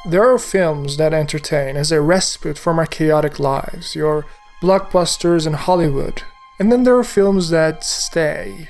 There are films that entertain as a respite from our chaotic lives, your blockbusters in Hollywood. And then there are films that stay.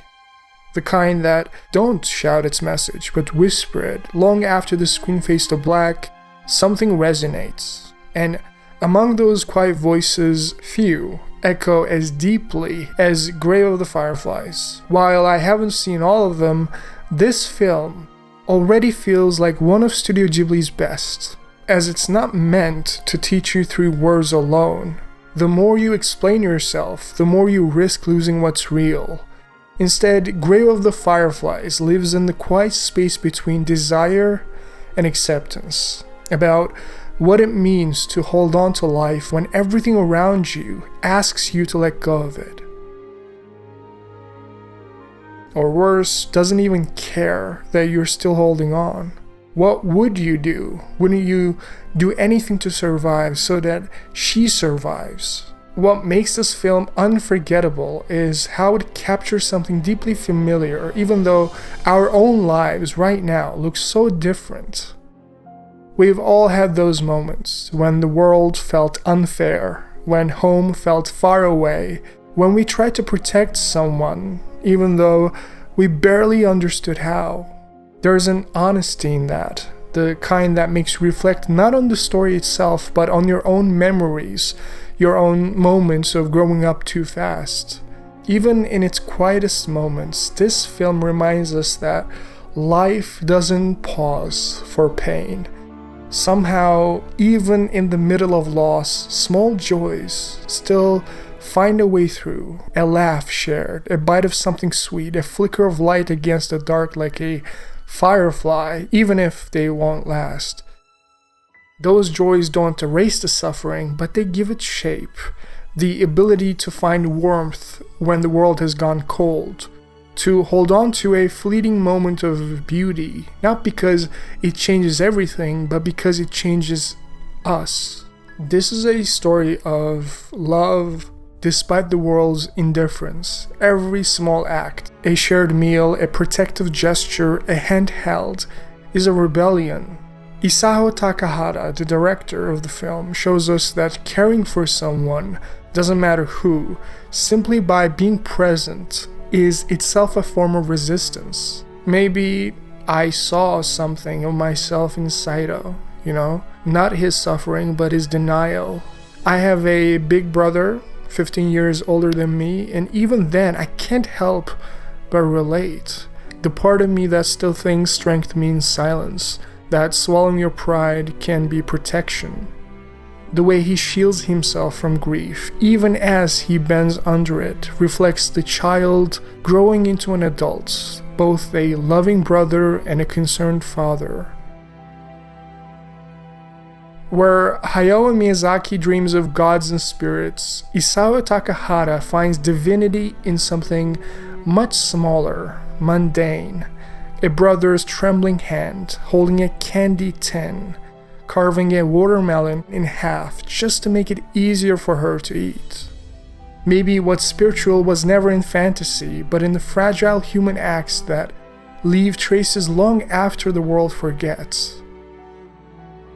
The kind that don't shout its message, but whisper it. Long after the screen fades to black, something resonates. And among those quiet voices, few echo as deeply as Grave of the Fireflies. While I haven't seen all of them, this film already feels like one of Studio Ghibli's best, as it's not meant to teach you through words alone. The more you explain yourself, the more you risk losing what's real. Instead, Grave of the Fireflies lives in the quiet space between desire and acceptance, about what it means to hold on to life when everything around you asks you to let go of it. Or worse, doesn't even care that you're still holding on. What would you do? Wouldn't you do anything to survive so that she survives? What makes this film unforgettable is how it captures something deeply familiar, even though our own lives right now look so different. We've all had those moments when the world felt unfair, when home felt far away, when we tried to protect someone, even though we barely understood how. There's an honesty in that, the kind that makes you reflect not on the story itself, but on your own memories, your own moments of growing up too fast. Even in its quietest moments, this film reminds us that life doesn't pause for pain. Somehow, even in the middle of loss, small joys still find a way through. A laugh shared, a bite of something sweet, a flicker of light against the dark like a firefly, even if they won't last. Those joys don't erase the suffering, but they give it shape. The ability to find warmth when the world has gone cold. To hold on to a fleeting moment of beauty, not because it changes everything, but because it changes us. This is a story of love despite the world's indifference. Every small act, a shared meal, a protective gesture, a hand held, is a rebellion. Isao Takahata, the director of the film, shows us that caring for someone, doesn't matter who, simply by being present, is itself a form of resistance. Maybe I saw something of myself in Saito, not his suffering, but his denial. I have a big brother, 15 years older than me, and even then I can't help but relate. The part of me that still thinks strength means silence, that swallowing your pride can be protection. The way he shields himself from grief, even as he bends under it, reflects the child growing into an adult, both a loving brother and a concerned father. Where Hayao Miyazaki dreams of gods and spirits, Isao Takahata finds divinity in something much smaller, mundane. A brother's trembling hand, holding a candy tin, carving a watermelon in half just to make it easier for her to eat. Maybe what's spiritual was never in fantasy, but in the fragile human acts that leave traces long after the world forgets.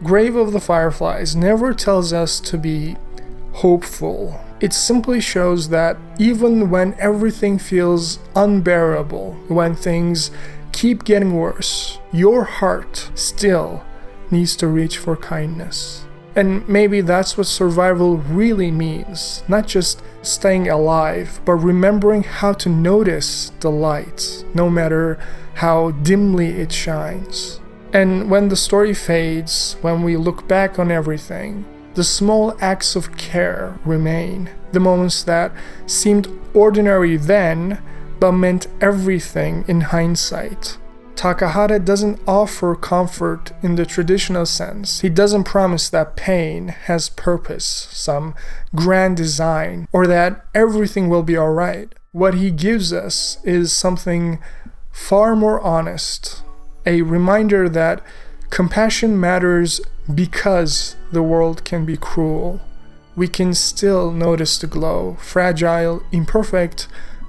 Grave of the Fireflies never tells us to be hopeful. It simply shows that even when everything feels unbearable, when things keep getting worse, your heart still needs to reach for kindness. And maybe that's what survival really means, not just staying alive, but remembering how to notice the light, no matter how dimly it shines. And when the story fades, when we look back on everything, the small acts of care remain, the moments that seemed ordinary then, but meant everything in hindsight. Takahata doesn't offer comfort in the traditional sense. He doesn't promise that pain has purpose, some grand design, or that everything will be alright. What he gives us is something far more honest, a reminder that compassion matters because the world can be cruel. We can still notice the glow, fragile, imperfect,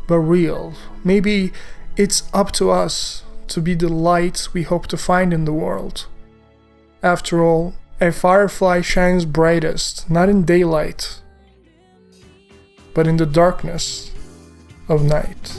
but real. Maybe it's up to us to be the light we hope to find in the world. After all, A firefly shines brightest, not in daylight, but in the darkness of night.